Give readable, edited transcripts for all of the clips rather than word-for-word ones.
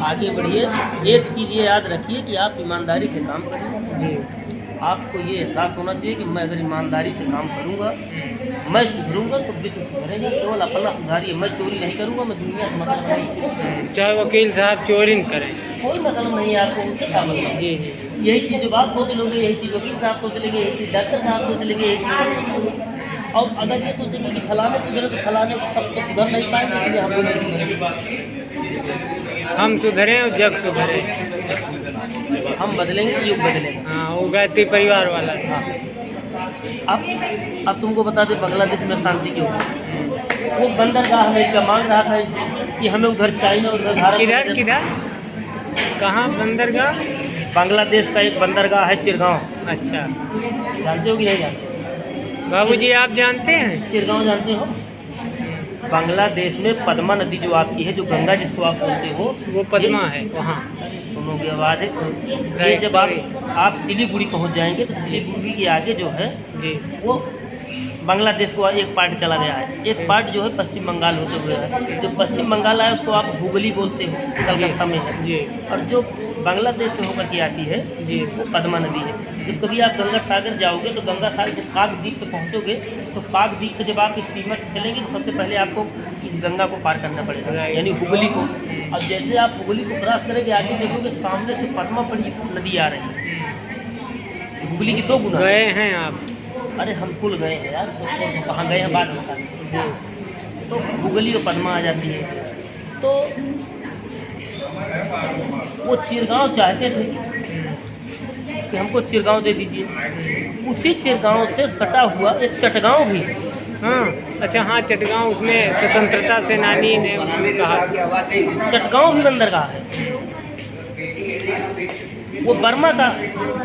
आगे बढ़िए। एक चीज़ ये याद रखिए कि आप ईमानदारी से काम करिए। जी। आपको ये एहसास होना चाहिए कि मैं अगर ईमानदारी से काम करूँगा, मैं सुधरूँगा तो विश्व सुधरेगा। केवल अपना सुधारिए। मैं चोरी नहीं करूँगा, मैं दुनिया से मतलब नहीं। चाहे वकील साहब चोरी न करें, कोई मतलब नहीं है आपको, उससे क्या मतलब। जी जी। यही चीज़ जब आप सोच लोगे, यही चीज़ वकील साहब सोच लेंगे, यही चीज़ डॉक्टर साहब सोच लेंगे, यही चीज़ सब सोच लेंगे। और अगर ये सोचेंगे कि फलाने सुधरे तो फलाने सब तो सुधर नहीं पाएंगे, इसलिए हम भी नहीं सुधरेंगे। हम सुधरें और जग सुधरे। हम बदलेंगे, युग बदलेगा। हाँ, वो गायत्री परिवार वाला था। हाँ। अब तुमको बता दें बांग्लादेश में शांति क्यों है। वो बंदरगाह अमेरिका मांग रहा था इनसे कि हमें उधर चाइना, उधर भारत। किधर किधर कहाँ बंदरगाह? बांग्लादेश का एक बंदरगाह है चिरगांव। अच्छा, जानते हो कि नहीं जानते? बाबूजी आप जानते हैं? चिरगांव जानते हो? बांग्लादेश में पद्मा नदी जो आपकी है, जो गंगा जिसको आप बोलते हो, वो पद्मा है वहाँ। सुनोगे आवाज़ है। ये जब आप सिलीगुड़ी पहुँच जाएंगे तो सिलीगुड़ी के आगे जो है जी, वो बांग्लादेश को एक पार्ट चला गया है। एक पार्ट जो है पश्चिम बंगाल होते हुए है। जो पश्चिम बंगाल है उसको आप हुगली बोलते हो, कलकत्ता में है जी। और जो बांग्लादेश से होकर के आती है जी, वो पद्मा नदी है। जब कभी आप गंगा सागर जाओगे तो गंगा सागर जब पाकद्वीप पे पहुंचोगे तो पाकद्वीप पे जब आप स्टीमर से चलेंगे तो सबसे पहले आपको इस गंगा को पार करना पड़ेगा, यानी हुगली को। अब जैसे आप हुगली को क्रॉस करेंगे आगे देखोगे सामने से पद्मा बड़ी नदी आ रही है। हुगली की 2 गुना गए हैं आप? अरे हम कुल गए हैं यार, सोचो हम कहाँ गए हैं बाद में बता दें। तो हुगली और पद्मा आ जाती है। तो वो चिरगांव चाहते थे कि हमको चिरगांव दे दीजिए। उसी चिरगांव से सटा हुआ एक चटगांव भी है। हाँ, अच्छा, हाँ, चटगांव, उसमें स्वतंत्रता सेनानी ने उसमें कहा। चटगांव भी बंदरगाह है। वो बर्मा का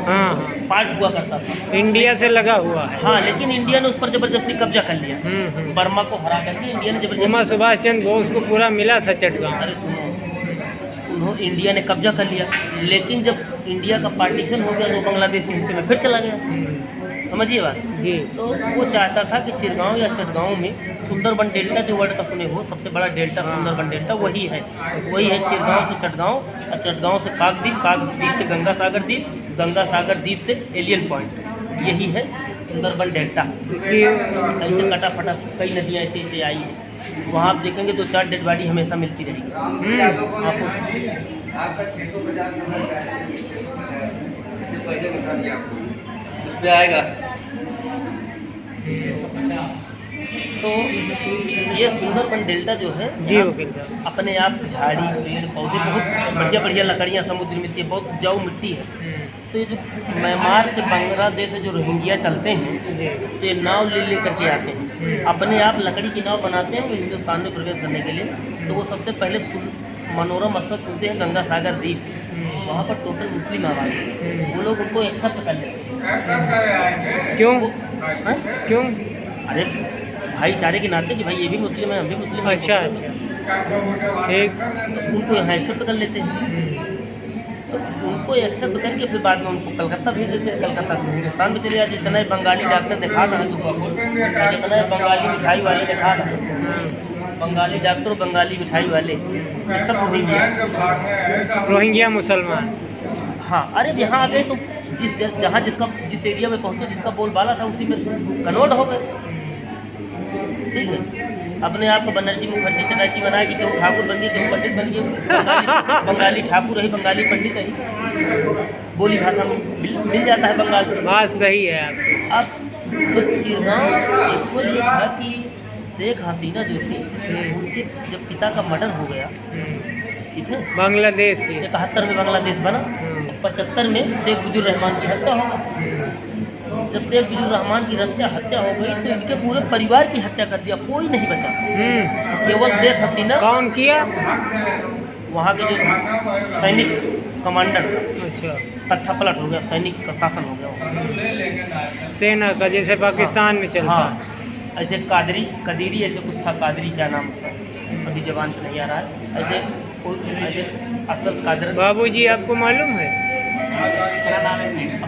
हाँ, पार्ट हुआ करता था, इंडिया से लगा हुआ है। हाँ, लेकिन इंडिया ने उस पर जबरदस्ती कब्जा कर लिया। हम्म। बर्मा को हरा करके इंडिया ने उमा जबरदस्ती। सुभाष चंद्र बोस को पूरा मिला था चटगांव। अरे सुनो, उन्होंने इंडिया ने कब्जा कर लिया, लेकिन जब इंडिया का पार्टीशन हो गया तो बांग्लादेश के हिस्से में फिर चला गया। समझिए बात। जी, तो वो चाहता था कि चिरगांव या चटगांव में सुंदरबन डेल्टा जो वर्ल्ड का सुने हो सबसे बड़ा डेल्टा सुंदरबन डेल्टा वही है चिरगांव से चटगांव और चटगांव से काकद्वीप, काकद्वीप से गंगा सागर द्वीप, गंगा सागर द्वीप से एलियन पॉइंट, यही है सुंदरबन डेल्टा। इसकी ऐसे कटा फटा कई नदियाँ ऐसे ऐसे आई हैं। वहाँ आप देखेंगे 2-4 डेड बॉडी हमेशा मिलती रहेगी आपको। आपका 650 पहले बता दिया आपको, उस पे आएगा। तो ये सुंदरबन डेल्टा जो है जी वकील साहब, अपने आप झाड़ी पेड़ पौधे बहुत बढ़िया बढ़िया लकड़ियाँ समुद्र मिलती है, बहुत उपजाऊ मिट्टी है। तो ये जो म्यांमार से बांग्लादेश से जो रोहिंग्या चलते हैं जी, तो ये नाव ले करके आते हैं, अपने आप लकड़ी की नाव बनाते हैं वो हिंदुस्तान में प्रवेश करने के लिए। तो वो सबसे पहले मनोरम स्थल सुनते हैं गंगा सागर द्वीप। वहाँ पर टोटल मुस्लिम आबादी है, वो लोग उनको एक्सेप्ट कर लेते हैं। क्यों? हाँ? क्यों? अरे भाईचारे के नाते कि भाई ये भी मुस्लिम है, हम भी मुस्लिम हैं। अच्छा अच्छा, ठीक। तो उनको यहाँ एक्सेप्ट कर लेते हैं। तो उनको एक्सेप्ट करके फिर बाद में उनको कलकत्ता भेज देते हैं। कलकत्ता से हिंदुस्तान में चले जाते। जितना ही बंगाली डॉक्टर दिखा रहा है जितना ही बंगाली मिठाई वाले दिखा रहा है, बंगाली डॉक्टर, बंगाली मिठाई वाले, ये सब रोहिंग्या रोहिंग्या मुसलमान। हाँ, अरे यहाँ आ गए तो जिस एरिया में पहुँचे जिसका बोलबाला था उसी में कन्वर्ट हो गए। ठीक है, अपने आप को बनर्जी मुखर्जी चटर्जी बना कि क्यों ठाकुर बन गए, क्यों पंडित बन गए। बंगाली ठाकुर रही, बंगाली पंडित रही, बोली भाषा में मिल जाता है बंगाल से। बात सही है आपकी। अब तो चिरगांव एक्चुअली था कि शेख हसीना जो थी उनके जब पिता का मर्डर हो गया, ठीक है, बांग्लादेश की 71 में बांग्लादेश बना, 75 में शेख मुजीबुर रहमान की हत्या हो गई। जब शेख मुजीबुर रहमान की हत्या हो गई तो इनके पूरे परिवार की हत्या कर दिया, कोई नहीं बचा, केवल शेख हसीना। कौन किया? वहाँ के जो सैनिक कमांडर था, अच्छा, तख्ता पलट हो गया, सैनिक का शासन हो गया सेना का, जैसे पाकिस्तान में चलता। हाँ, ऐसे कदीरी ऐसे कुछ था, कादरी क्या नाम उसका अभी जबान से नहीं आ रहा है। ऐसे असल कादर। बाबूजी आपको मालूम है?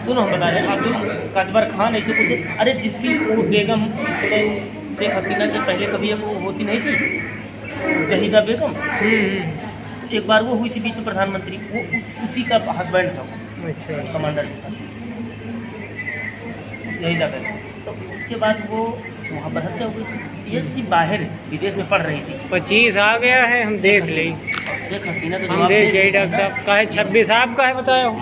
सुनो हम बता रहे हैं, अब्दुल कदबर खान ऐसे कुछ। अरे जिसकी वो बेगम शेख हसीना के पहले कभी वो होती नहीं थी, जहीदा बेगम, एक बार वो हुई थी बीच में प्रधानमंत्री, वो उसी का हस्बैंड था वो, अच्छा कमांडर था, यही लगा। तो उसके बाद वो वहाँ पर हत्या हो गई। ये थी बाहर विदेश में पढ़ रही थी। 25 आ गया है, हम देख लें। और शेख हसीना तो हम जवाब देख दे यही डॉक्टर साहब का है, 26 आपका है बताया हो।